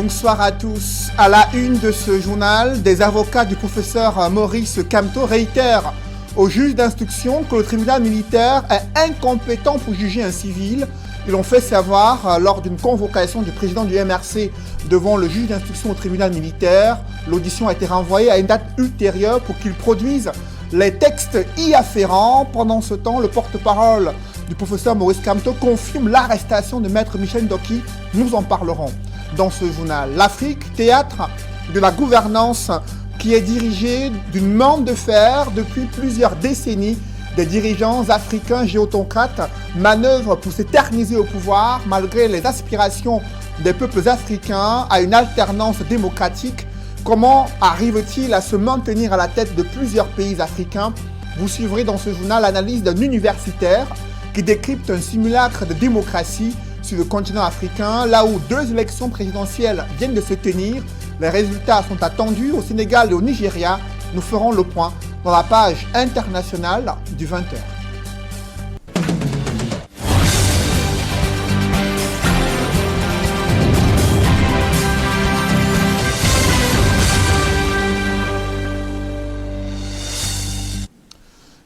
Bonsoir à tous. À la une de ce journal, des avocats du professeur Maurice Kamto réitèrent au juge d'instruction que le tribunal militaire est incompétent pour juger un civil. Ils l'ont fait savoir lors d'une convocation du président du MRC devant le juge d'instruction au tribunal militaire. L'audition a été renvoyée à une date ultérieure pour qu'il produise les textes y afférents. Pendant ce temps, le porte-parole du professeur Maurice Kamto confirme l'arrestation de maître Michel Ndoki. Nous en parlerons dans ce journal. L'Afrique, théâtre de la gouvernance qui est dirigée d'une main de fer depuis plusieurs décennies. Des dirigeants africains géotocrates manœuvrent pour s'éterniser au pouvoir malgré les aspirations des peuples africains à une alternance démocratique. Comment arrive-t-il à se maintenir à la tête de plusieurs pays africains? Vous suivrez dans ce journal l'analyse d'un universitaire qui décrypte un simulacre de démocratie sur le continent africain, là où 2 élections présidentielles viennent de se tenir. Les résultats sont attendus au Sénégal et au Nigeria. Nous ferons le point dans la page internationale du 20h.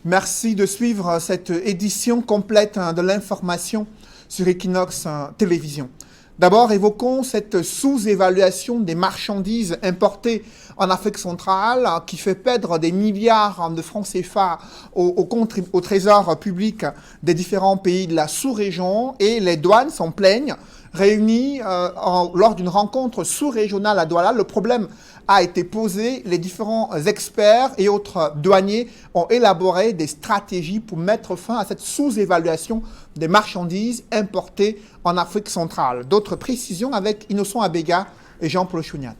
Merci de suivre cette édition complète de l'information sur Equinox Télévision. D'abord, évoquons cette sous-évaluation des marchandises importées en Afrique centrale qui fait perdre des milliards de francs CFA au trésor public des différents pays de la sous-région, et les douanes s'en plaignent. Réunis lors d'une rencontre sous-régionale à Douala, le problème a été posé. Les différents experts et autres douaniers ont élaboré des stratégies pour mettre fin à cette sous-évaluation des marchandises importées en Afrique centrale. D'autres précisions avec Innocent Abega et Jean-Paul Chouniat.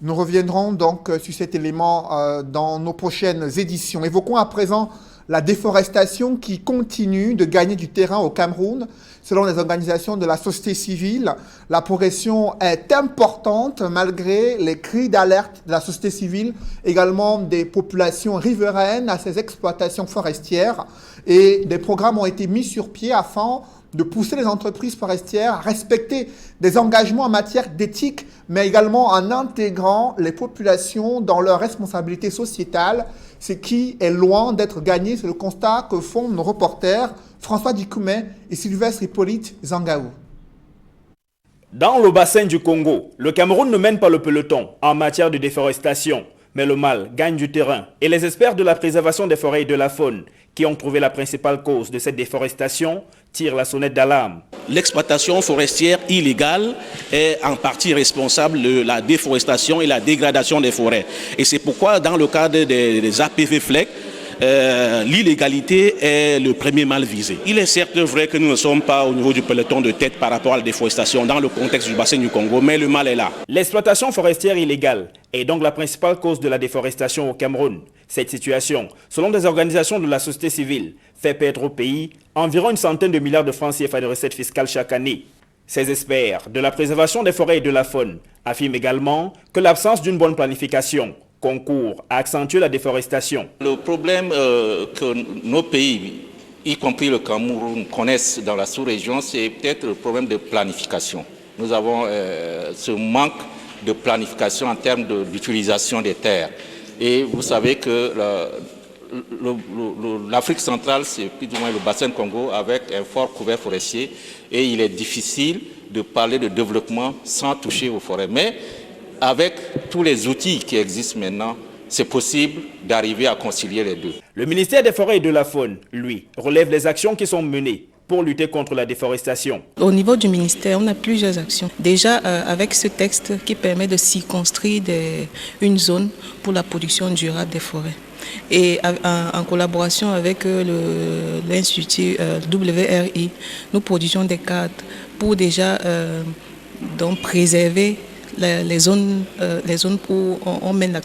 Nous reviendrons donc sur cet élément dans nos prochaines éditions. Évoquons à présent la déforestation qui continue de gagner du terrain au Cameroun. Selon les organisations de la société civile, la progression est importante malgré les cris d'alerte de la société civile, également des populations riveraines à ces exploitations forestières. Et des programmes ont été mis sur pied afin de pousser les entreprises forestières à respecter des engagements en matière d'éthique, mais également en intégrant les populations dans leurs responsabilités sociétales, ce qui est loin d'être gagné. C'est le constat que font nos reporters François Dikoumé et Sylvestre Hippolyte Zangaou. Dans le bassin du Congo, le Cameroun ne mène pas le peloton en matière de déforestation, mais le mal gagne du terrain. Et les experts de la préservation des forêts et de la faune, qui ont trouvé la principale cause de cette déforestation, tirent la sonnette d'alarme. L'exploitation forestière illégale est en partie responsable de la déforestation et la dégradation des forêts. Et c'est pourquoi, dans le cadre des APV FLEC, l'illégalité est le premier mal visé. Il est certes vrai que nous ne sommes pas au niveau du peloton de tête par rapport à la déforestation dans le contexte du bassin du Congo, mais le mal est là. L'exploitation forestière illégale est donc la principale cause de la déforestation au Cameroun. Cette situation, selon des organisations de la société civile, fait perdre au pays environ une centaine de milliards de francs CFA de recettes fiscales chaque année. Ces experts de la préservation des forêts et de la faune affirment également que l'absence d'une bonne planification concourt à accentuer la déforestation. Le problème que nos pays, y compris le Cameroun, connaissent dans la sous-région, c'est peut-être le problème de planification. Nous avons ce manque de planification en termes d'utilisation des terres. Et vous savez que l'Afrique centrale, c'est plus ou moins le bassin de Congo avec un fort couvert forestier, et il est difficile de parler de développement sans toucher aux forêts. Mais avec tous les outils qui existent maintenant, c'est possible d'arriver à concilier les deux. Le ministère des Forêts et de la Faune, lui, relève les actions qui sont menées pour lutter contre la déforestation. Au niveau du ministère, on a plusieurs actions. Déjà, avec ce texte qui permet de circonscrire une zone pour la production durable des forêts. Et en collaboration avec l'Institut WRI, nous produisons des cartes pour déjà donc préserver les zones où on mène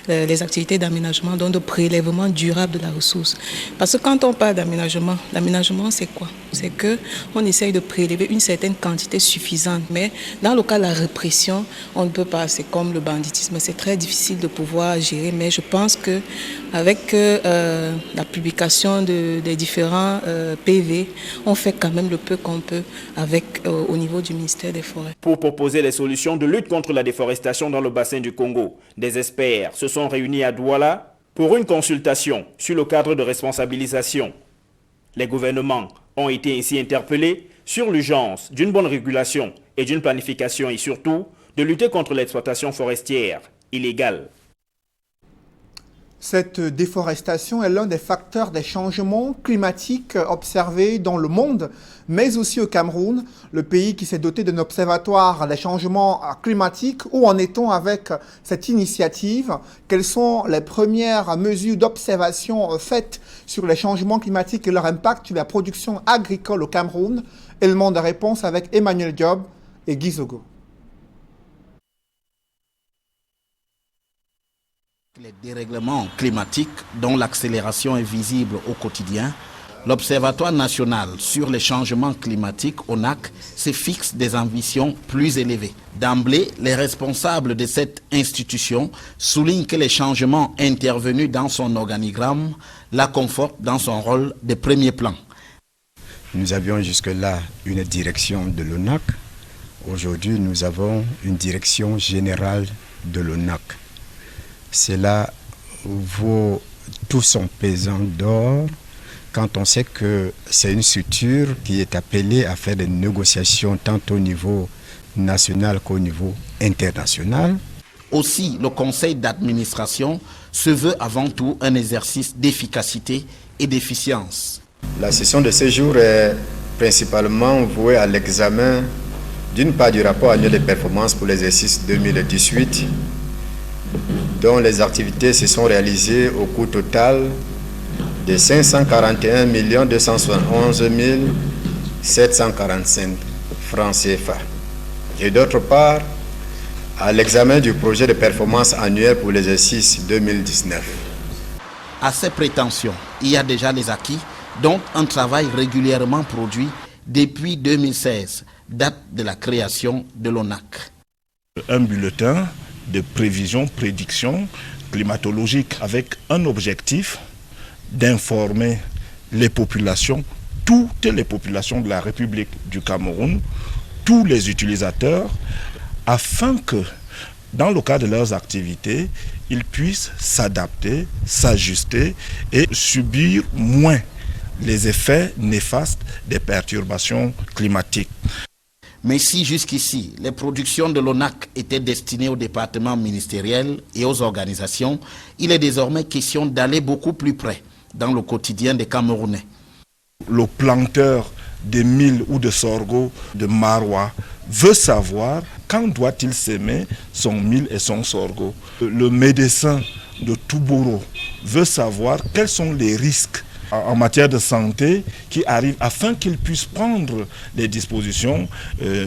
les activités d'aménagement, donc de prélèvement durable de la ressource. Parce que quand on parle d'aménagement, l'aménagement c'est quoi? c'est qu'on essaye de prélever une certaine quantité suffisante. Mais dans le cas de la répression, on ne peut pas, c'est comme le banditisme, c'est très difficile de pouvoir gérer. Mais je pense qu'avec la publication des différents PV, on fait quand même le peu qu'on peut au niveau du ministère des Forêts. Pour proposer les solutions de lutte contre la déforestation dans le bassin du Congo, des experts se sont réunis à Douala pour une consultation sur le cadre de responsabilisation. Les gouvernements ont été ainsi interpellés sur l'urgence d'une bonne régulation et d'une planification et surtout de lutter contre l'exploitation forestière illégale. Cette déforestation est l'un des facteurs des changements climatiques observés dans le monde, mais aussi au Cameroun, le pays qui s'est doté d'un observatoire des changements climatiques. Où en est-on avec cette initiative? Quelles sont les premières mesures d'observation faites sur les changements climatiques et leur impact sur la production agricole au Cameroun? Élément de réponse avec Emmanuel Diop et Guy Zogo. Les dérèglements climatiques dont l'accélération est visible au quotidien, l'Observatoire national sur les changements climatiques, ONAC, se fixe des ambitions plus élevées. D'emblée, les responsables de cette institution soulignent que les changements intervenus dans son organigramme la confortent dans son rôle de premier plan. Nous avions jusque-là une direction de l'ONAC. Aujourd'hui, nous avons une direction générale de l'ONAC. Cela vaut tout son pesant d'or quand on sait que c'est une structure qui est appelée à faire des négociations tant au niveau national qu'au niveau international. Aussi, le conseil d'administration se veut avant tout un exercice d'efficacité et d'efficience. La session de ce jour est principalement vouée à l'examen d'une part du rapport annuel de performance pour l'exercice 2018, dont les activités se sont réalisées au coût total de 541 271 745 francs CFA. Et d'autre part, à l'examen du projet de performance annuel pour l'exercice 2019. À ces prétentions, il y a déjà les acquis, dont un travail régulièrement produit depuis 2016, date de la création de l'ONAC. Un bulletin de prévision, prédiction climatologique avec un objectif d'informer les populations, toutes les populations de la République du Cameroun, tous les utilisateurs, afin que, dans le cadre de leurs activités, ils puissent s'adapter, s'ajuster et subir moins les effets néfastes des perturbations climatiques. Mais si jusqu'ici, les productions de l'ONAC étaient destinées aux départements ministériels et aux organisations, il est désormais question d'aller beaucoup plus près dans le quotidien des Camerounais. Le planteur de mil ou de sorgho de Marois veut savoir quand doit-il s'aimer son mil et son sorgho. Le médecin de Touboro veut savoir quels sont les risques en matière de santé qui arrivent afin qu'ils puissent prendre les dispositions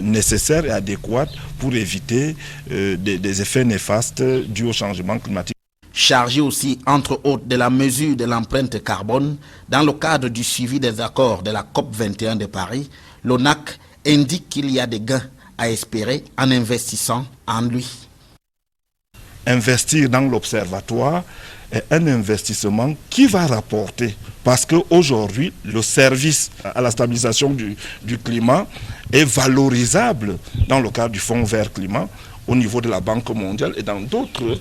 nécessaires et adéquates pour éviter des effets néfastes dus au changement climatique. Chargé aussi, entre autres, de la mesure de l'empreinte carbone, dans le cadre du suivi des accords de la COP21 de Paris, l'ONAC indique qu'il y a des gains à espérer en investissant en lui. Investir dans l'observatoire est un investissement qui va rapporter, parce qu'aujourd'hui, le service à la stabilisation du climat est valorisable dans le cadre du Fonds vert climat, au niveau de la Banque mondiale et dans d'autres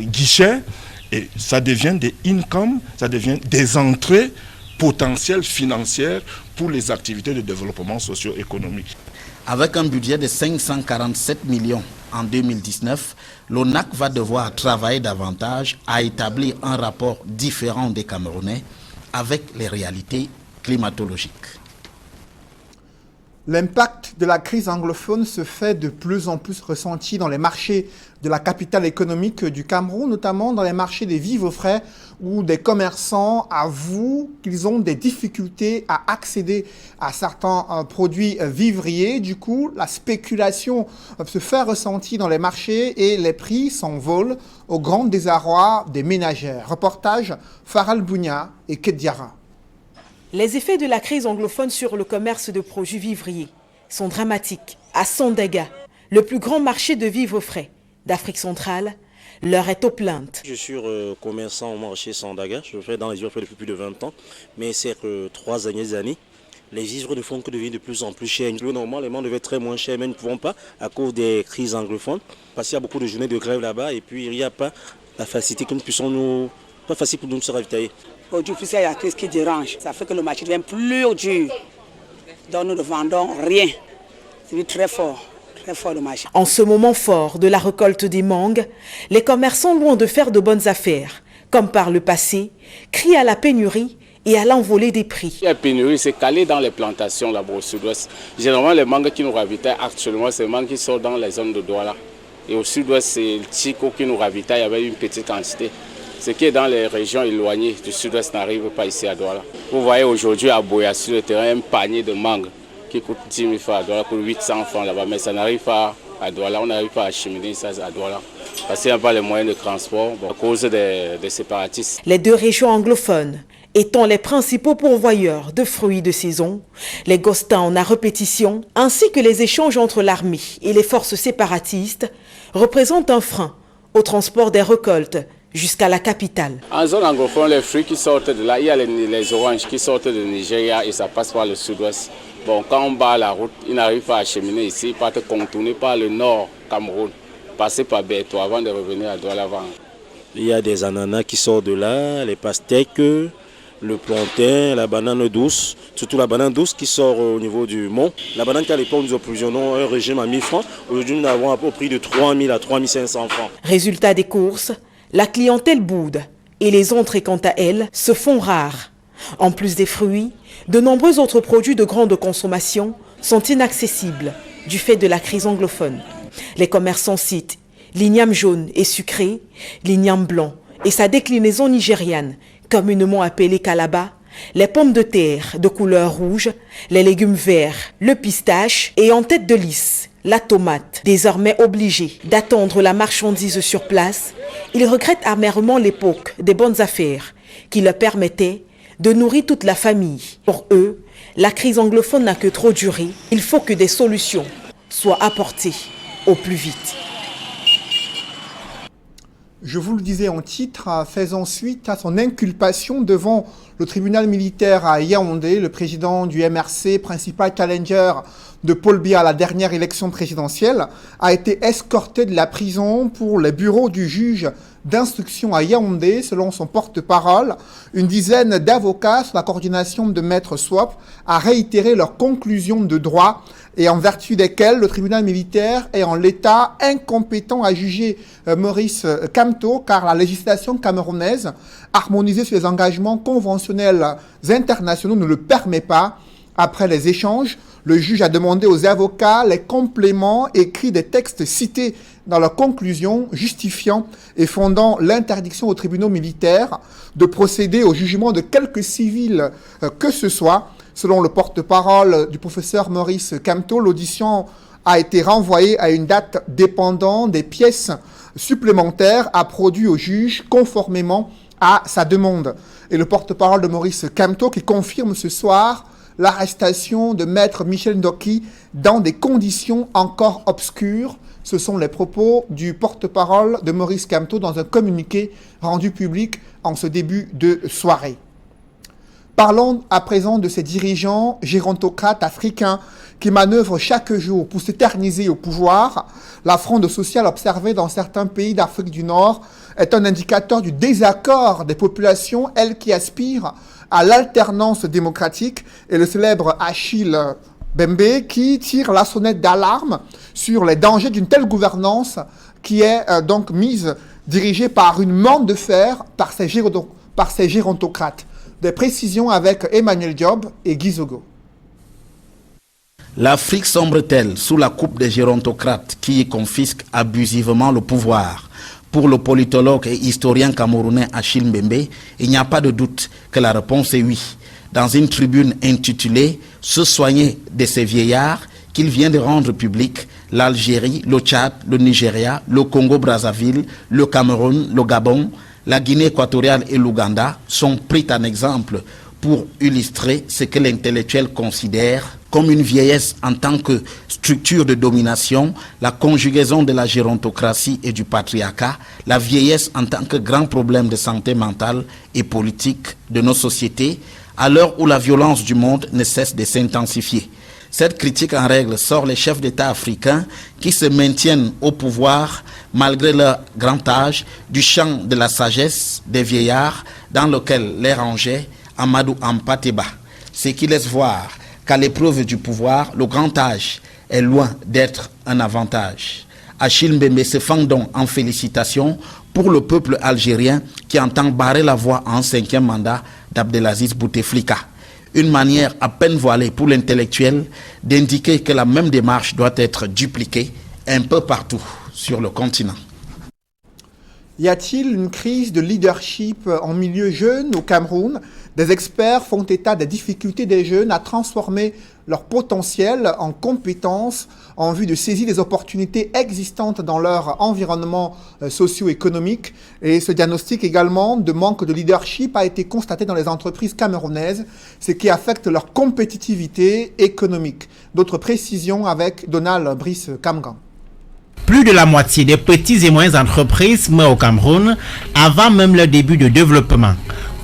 guichets. Et ça devient des income, ça devient des entrées potentielles financières pour les activités de développement socio-économique. Avec un budget de 547 millions en 2019, l'ONAC va devoir travailler davantage à établir un rapport différent des Camerounais avec les réalités climatologiques. L'impact de la crise anglophone se fait de plus en plus ressenti dans les marchés de la capitale économique du Cameroun, notamment dans les marchés des vivres frais, où des commerçants avouent qu'ils ont des difficultés à accéder à certains produits vivriers. Du coup, la spéculation se fait ressentir dans les marchés et les prix s'envolent au grand désarroi des ménagères. Reportage Faral Bounia et Kediara. Les effets de la crise anglophone sur le commerce de produits vivriers sont dramatiques. À Sandaga, le plus grand marché de vivres frais d'Afrique centrale, l'heure est aux plaintes. Je suis commerçant au marché Sandaga, je fais dans les vivres frais depuis plus de 20 ans, mais ces 3 dernières années, les vivres ne font que devenir de plus en plus chers. Normalement, on devait être très moins cher, mais nous ne pouvons pas à cause des crises anglophones, parce qu'il y a beaucoup de journées de grève là-bas et puis il n'y a pas la facilité que nous puissions nous... Pas facile pour nous de se ravitailler. Aujourd'hui, il y a la crise qui dérange. Ça fait que le marché devient plus dur. Donc nous ne vendons rien. C'est très fort le marché. En ce moment fort de la récolte des mangues, les commerçants, loin de faire de bonnes affaires, comme par le passé, crient à la pénurie et à l'envolée des prix. La pénurie s'est calée dans les plantations là-bas au sud-ouest. Généralement, les mangues qui nous ravitaillent actuellement, c'est les mangues qui sont dans les zones de Douala. Et au sud-ouest, c'est le Tico qui nous ravitaille avec une petite quantité. Ce qui est dans les régions éloignées du sud-ouest n'arrive pas ici à Douala. Vous voyez aujourd'hui à Boya, sur le terrain, un panier de mangue qui coûte 10 000 francs à Douala, pour 800 francs là-bas. Mais ça n'arrive pas à Douala, on n'arrive pas à acheminer ça à Douala. Parce qu'il n'y a pas les moyens de transport à cause des séparatistes. Les deux régions anglophones étant les principaux pourvoyeurs de fruits de saison, les ghost towns à répétition, ainsi que les échanges entre l'armée et les forces séparatistes, représentent un frein au transport des récoltes jusqu'à la capitale. En zone anglophone, les fruits qui sortent de là, il y a les oranges qui sortent de Nigeria et ça passe par le sud-ouest. Bon, quand on bat la route, ils n'arrivent pas à acheminer ici, ils partent contourner par le nord Cameroun, passer par Beto avant de revenir à Douala vendre. Il y a des ananas qui sortent de là, les pastèques, le plantain, la banane douce, surtout la banane douce qui sort au niveau du mont. La banane qu'à l'époque nous approvisionnons un régime à 1000 francs, aujourd'hui nous l'avons au prix de 3 000 à 3 500 francs. Résultat des courses, la clientèle boude et les entrées quant à elles se font rares. En plus des fruits, de nombreux autres produits de grande consommation sont inaccessibles du fait de la crise anglophone. Les commerçants citent l'igname jaune et sucré, l'igname blanc et sa déclinaison nigériane, communément appelée kalaba, les pommes de terre de couleur rouge, les légumes verts, le pistache et en tête de liste, la tomate. Désormais obligés d'attendre la marchandise sur place, ils regrettent amèrement l'époque des bonnes affaires qui leur permettait de nourrir toute la famille. Pour eux, la crise anglophone n'a que trop duré. Il faut que des solutions soient apportées au plus vite. Je vous le disais en titre, faisant suite à son inculpation devant le tribunal militaire à Yaoundé, le président du MRC, principal challenger de Paul Biya à la dernière élection présidentielle, a été escorté de la prison pour les bureaux du juge d'instruction à Yaoundé, selon son porte-parole. Une dizaine d'avocats, sous la coordination de Maître Swap, a réitéré leurs conclusions de droit et en vertu desquelles le tribunal militaire est en l'état incompétent à juger Maurice Kamto, car la législation camerounaise, harmonisée sur les engagements conventionnels internationaux, ne le permet pas. Après les échanges, le juge a demandé aux avocats les compléments écrits des textes cités dans leurs conclusions, justifiant et fondant l'interdiction aux tribunaux militaires de procéder au jugement de quelque civil que ce soit. Selon le porte-parole du professeur Maurice Kamto, l'audition a été renvoyée à une date dépendant des pièces supplémentaires à produire au juge conformément à sa demande. Et le porte-parole de Maurice Kamto qui confirme ce soir l'arrestation de Maître Michel Ndoki dans des conditions encore obscures. Ce sont les propos du porte-parole de Maurice Kamto dans un communiqué rendu public en ce début de soirée. Parlons à présent de ces dirigeants gérontocrates africains qui manœuvrent chaque jour pour s'éterniser au pouvoir. La fronde sociale observée dans certains pays d'Afrique du Nord est un indicateur du désaccord des populations, elles qui aspirent à l'alternance démocratique, et le célèbre Achille Bembe qui tire la sonnette d'alarme sur les dangers d'une telle gouvernance qui est donc dirigée par une main de fer par ces gérontocrates. Des précisions avec Emmanuel Diop et Guy Zogo. L'Afrique sombre-t-elle sous la coupe des gérontocrates qui y confisquent abusivement le pouvoir? Pour le politologue et historien camerounais Achille Mbembe, il n'y a pas de doute que la réponse est oui. Dans une tribune intitulée « Se soigner de ces vieillards » qu'il vient de rendre public, l'Algérie, le Tchad, le Nigeria, le Congo-Brazzaville, le Cameroun, le Gabon, la Guinée équatoriale et l'Ouganda sont pris en exemple pour illustrer ce que l'intellectuel considère comme une vieillesse en tant que structure de domination, la conjugaison de la gérontocratie et du patriarcat, la vieillesse en tant que grand problème de santé mentale et politique de nos sociétés, à l'heure où la violence du monde ne cesse de s'intensifier. Cette critique en règle sort les chefs d'État africains qui se maintiennent au pouvoir malgré leur grand âge du champ de la sagesse des vieillards dans lequel les rangeait Amadou Hampâté-Bâ, ce qui laisse voir qu'à l'épreuve du pouvoir, le grand âge est loin d'être un avantage. Achille Mbembe se fend donc en félicitations pour le peuple algérien qui entend barrer la voie en 5e mandat d'Abdelaziz Bouteflika. Une manière à peine voilée pour l'intellectuel d'indiquer que la même démarche doit être dupliquée un peu partout sur le continent. Y a-t-il une crise de leadership en milieu jeune au Cameroun? Des experts font état des difficultés des jeunes à transformer leur potentiel en compétences en vue de saisir les opportunités existantes dans leur environnement socio-économique. Et ce diagnostic également de manque de leadership a été constaté dans les entreprises camerounaises, ce qui affecte leur compétitivité économique. D'autres précisions avec Donald Brice Kamgan. Plus de la moitié des petites et moyennes entreprises meurent au Cameroun avant même leur début de développement.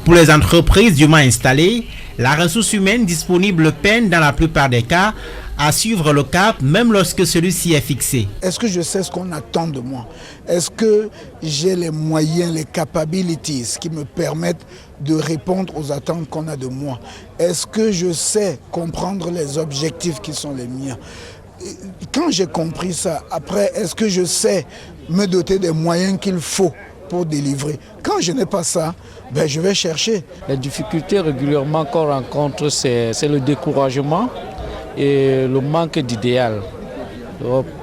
Pour les entreprises dûment installées, la ressource humaine disponible peine dans la plupart des cas à suivre le cap même lorsque celui-ci est fixé. Est-ce que je sais ce qu'on attend de moi? Est-ce que j'ai les moyens, les capabilities qui me permettent de répondre aux attentes qu'on a de moi? Est-ce que je sais comprendre les objectifs qui sont les miens? Quand j'ai compris ça, après, est-ce que je sais me doter des moyens qu'il faut pour délivrer? Quand je n'ai pas ça, ben je vais chercher. Les difficultés régulièrement qu'on rencontre, c'est le découragement et le manque d'idéal.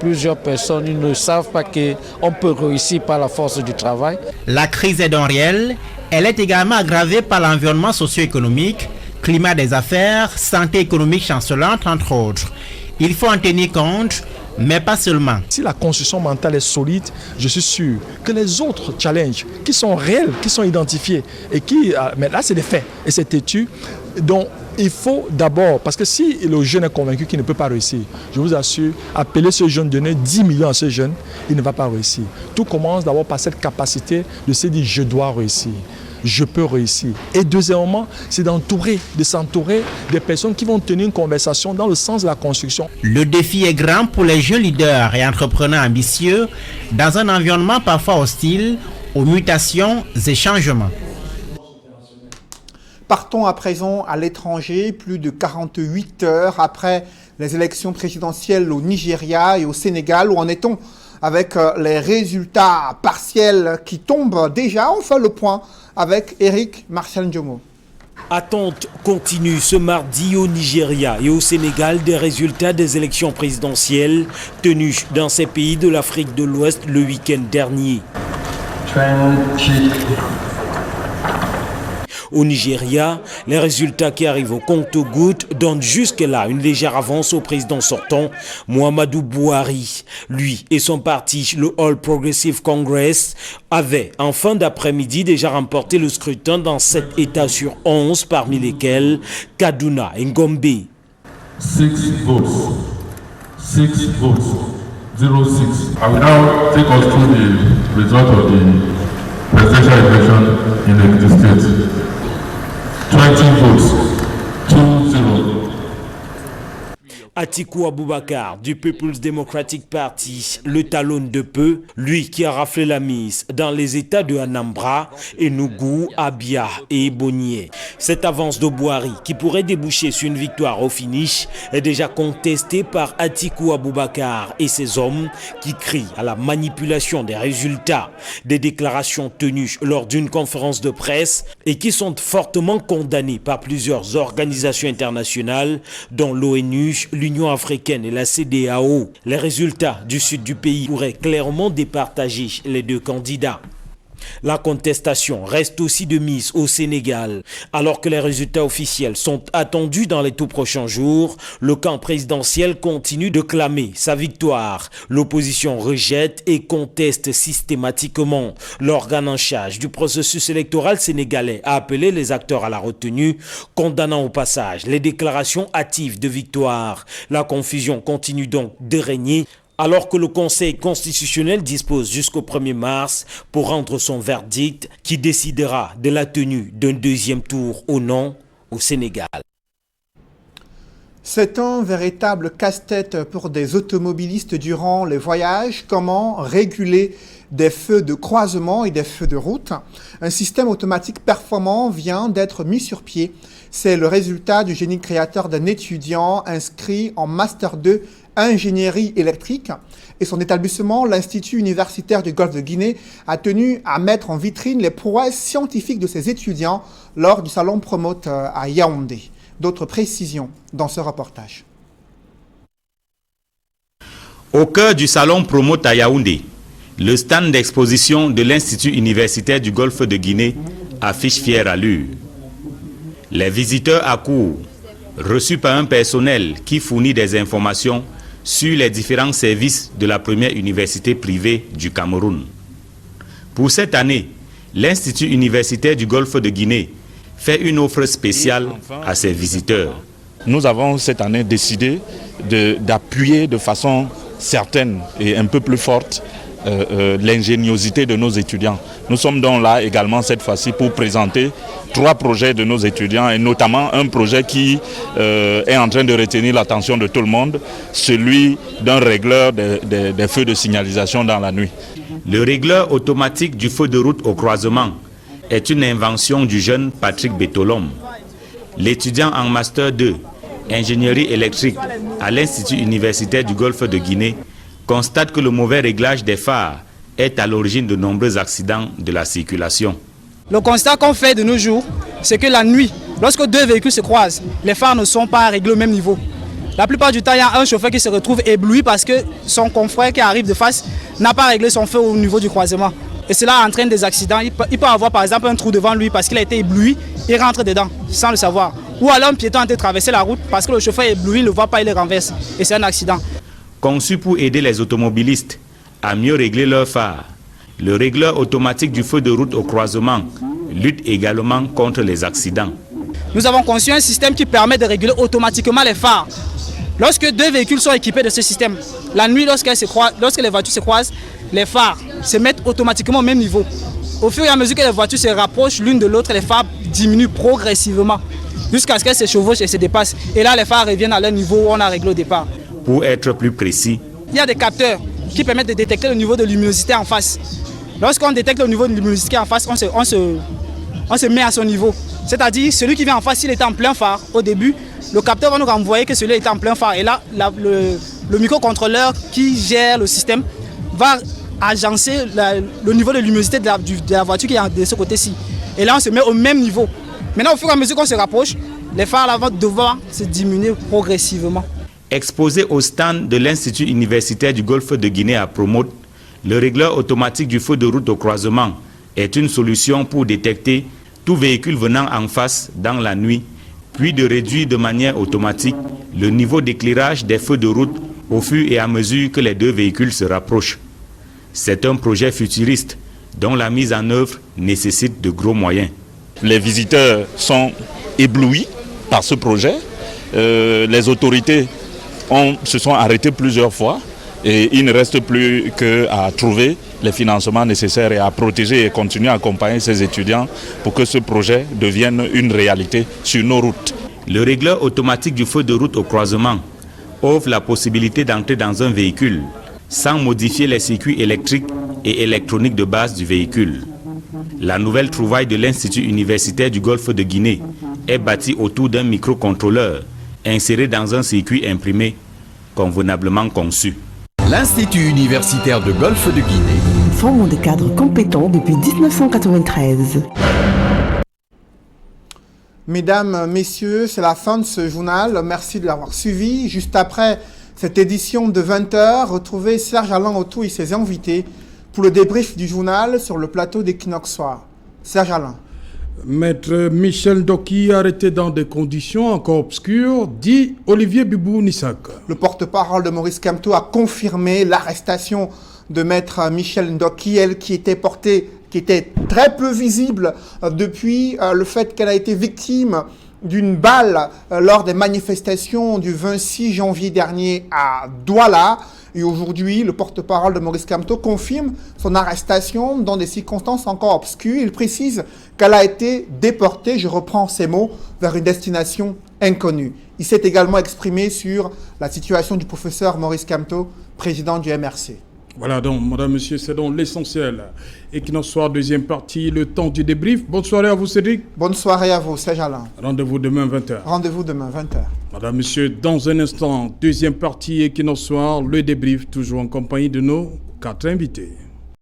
Plusieurs personnes ils ne savent pas qu'on peut réussir par la force du travail. La crise est donc réelle. Elle est également aggravée par l'environnement socio-économique, climat des affaires, santé économique chancelante, entre autres. Il faut en tenir compte, mais pas seulement. Si la construction mentale est solide, je suis sûr que les autres challenges qui sont réels, qui sont identifiés, et qui, mais là c'est des faits, et c'est têtu, donc il faut d'abord, parce que si le jeune est convaincu qu'il ne peut pas réussir, je vous assure, appeler ce jeune, donner 10 millions à ce jeune, il ne va pas réussir. Tout commence d'abord par cette capacité de se dire je dois réussir. Je peux réussir. Et deuxièmement, c'est de s'entourer des personnes qui vont tenir une conversation dans le sens de la construction. Le défi est grand pour les jeunes leaders et entrepreneurs ambitieux dans un environnement parfois hostile aux mutations et changements. Partons à présent à l'étranger, plus de 48 heures après les élections présidentielles au Nigeria et au Sénégal. Où en est-on avec les résultats partiels qui tombent déjà? On fait le point avec Eric Martial Ndjomo. Attente continue ce mardi au Nigeria et au Sénégal des résultats des élections présidentielles tenues dans ces pays de l'Afrique de l'Ouest le week-end dernier. Au Nigeria, les résultats qui arrivent au compte-gouttes donnent jusque-là une légère avance au président sortant, Muhammadu Buhari. Lui et son parti, le All Progressive Congress, avaient en fin d'après-midi déjà remporté le scrutin dans 7 États sur 11, parmi lesquels Kaduna et Gombe. 6 votes. 6 votes. 06. I will now take us through the result of the presidential election in the state. 20 votes, 2-0. Atiku Abubakar du People's Democratic Party le talonne de peu, lui qui a raflé la mise dans les États de Anambra, Enugu, Abia et Ebonyi. Cette avance de Buhari qui pourrait déboucher sur une victoire au finish est déjà contestée par Atiku Abubakar et ses hommes qui crient à la manipulation des résultats. Des déclarations tenues lors d'une conférence de presse et qui sont fortement condamnées par plusieurs organisations internationales dont l'ONU, l'Union africaine et la CEDEAO. Les résultats du sud du pays pourraient clairement départager les deux candidats. La contestation reste aussi de mise au Sénégal. Alors que les résultats officiels sont attendus dans les tout prochains jours, le camp présidentiel continue de clamer sa victoire. L'opposition rejette et conteste systématiquement. L'organe en charge du processus électoral sénégalais a appelé les acteurs à la retenue, condamnant au passage les déclarations hâtives de victoire. La confusion continue donc de régner, alors que le Conseil constitutionnel dispose jusqu'au 1er mars pour rendre son verdict qui décidera de la tenue d'un deuxième tour ou non au Sénégal. C'est un véritable casse-tête pour des automobilistes durant les voyages. Comment réguler des feux de croisement et des feux de route? Un système automatique performant vient d'être mis sur pied. C'est le résultat du génie créateur d'un étudiant inscrit en Master 2 ingénierie électrique. Et son établissement, l'Institut universitaire du Golfe de Guinée, a tenu à mettre en vitrine les prouesses scientifiques de ses étudiants lors du salon Promote à Yaoundé. D'autres précisions dans ce reportage. Au cœur du salon Promote à Yaoundé, le stand d'exposition de l'Institut universitaire du Golfe de Guinée affiche fière allure. Les visiteurs accourent, reçus par un personnel qui fournit des informations sur les différents services de la première université privée du Cameroun. Pour cette année, l'Institut universitaire du Golfe de Guinée fait une offre spéciale à ses visiteurs. Nous avons cette année décidé d'appuyer de façon certaine et un peu plus forte l'ingéniosité de nos étudiants. Nous sommes donc là également cette fois-ci pour présenter 3 projets de nos étudiants et notamment un projet qui est en train de retenir l'attention de tout le monde, celui d'un régleur des feux de signalisation dans la nuit. Le régleur automatique du feu de route au croisement est une invention du jeune Patrick Betolom. L'étudiant en Master 2, ingénierie électrique à l'Institut universitaire du Golfe de Guinée constate que le mauvais réglage des phares est à l'origine de nombreux accidents de la circulation. Le constat qu'on fait de nos jours, c'est que la nuit, lorsque 2 véhicules se croisent, les phares ne sont pas réglés au même niveau. La plupart du temps, il y a un chauffeur qui se retrouve ébloui parce que son confrère qui arrive de face n'a pas réglé son feu au niveau du croisement. Et cela entraîne des accidents. Il peut avoir par exemple un trou devant lui parce qu'il a été ébloui, il rentre dedans sans le savoir. Ou alors un piéton a été traversé la route parce que le chauffeur est ébloui, il ne le voit pas, il le renverse. Et c'est un accident. Conçu pour aider les automobilistes à mieux régler leurs phares, le régleur automatique du feu de route au croisement lutte également contre les accidents. Nous avons conçu un système qui permet de réguler automatiquement les phares. Lorsque 2 véhicules sont équipés de ce système, la nuit, lorsque les voitures se croisent, les phares se mettent automatiquement au même niveau. Au fur et à mesure que les voitures se rapprochent l'une de l'autre, les phares diminuent progressivement jusqu'à ce qu'elles se chevauchent et se dépassent. Et là, les phares reviennent à leur niveau où on a réglé au départ. Pour être plus précis, il y a des capteurs qui permettent de détecter le niveau de luminosité en face. Lorsqu'on détecte le niveau de luminosité en face, on se met à son niveau. C'est-à-dire, celui qui vient en face, s'il était en plein phare, au début, le capteur va nous renvoyer que celui-là était en plein phare. Et là, le microcontrôleur qui gère le système va agencer le niveau de luminosité de la voiture qui est de ce côté-ci. Et là, on se met au même niveau. Maintenant, au fur et à mesure qu'on se rapproche, les phares là vont devoir se diminuer progressivement. Exposé au stand de l'Institut universitaire du Golfe de Guinée à Promote, le régleur automatique du feu de route au croisement est une solution pour détecter tout véhicule venant en face dans la nuit, puis de réduire de manière automatique le niveau d'éclairage des feux de route au fur et à mesure que les 2 véhicules se rapprochent. C'est un projet futuriste dont la mise en œuvre nécessite de gros moyens. Les visiteurs sont éblouis par ce projet. Les autorités se sont arrêtées plusieurs fois et il ne reste plus qu'à trouver les financements nécessaires et à protéger et continuer à accompagner ces étudiants pour que ce projet devienne une réalité sur nos routes. Le régleur automatique du feu de route au croisement offre la possibilité d'entrer dans un véhicule sans modifier les circuits électriques et électroniques de base du véhicule. La nouvelle trouvaille de l'Institut universitaire du Golfe de Guinée est bâtie autour d'un microcontrôleur inséré dans un circuit imprimé convenablement conçu. L'Institut universitaire de Golfe de Guinée. Formant des cadres compétents depuis 1993. Mesdames, messieurs, c'est la fin de ce journal. Merci de l'avoir suivi. Juste après cette édition de 20h, retrouvez Serge Alain Autou et ses invités Pour le débrief du journal sur le plateau d'Equinox Soir, Serge Alain. Maître Michel Ndoki arrêté dans des conditions encore obscures, dit Olivier Bibou-Nissak. Le porte-parole de Maurice Kamto a confirmé l'arrestation de Maître Michel Ndoki, elle qui était très peu visible depuis le fait qu'elle a été victime d'une balle lors des manifestations du 26 janvier dernier à Douala. Et aujourd'hui, le porte-parole de Maurice Kamto confirme son arrestation dans des circonstances encore obscures. Il précise qu'elle a été déportée, je reprends ces mots, vers une destination inconnue. Il s'est également exprimé sur la situation du professeur Maurice Kamto, président du MRC. Voilà donc, madame, monsieur, c'est donc l'essentiel. Equinox Soir, deuxième partie, le temps du débrief. Bonne soirée à vous, Cédric. Bonne soirée à vous, Serge Alain. Rendez-vous demain 20h. Rendez-vous demain 20h. Madame, monsieur, dans un instant, deuxième partie, Equinox Soir, le débrief, toujours en compagnie de nos 4 invités.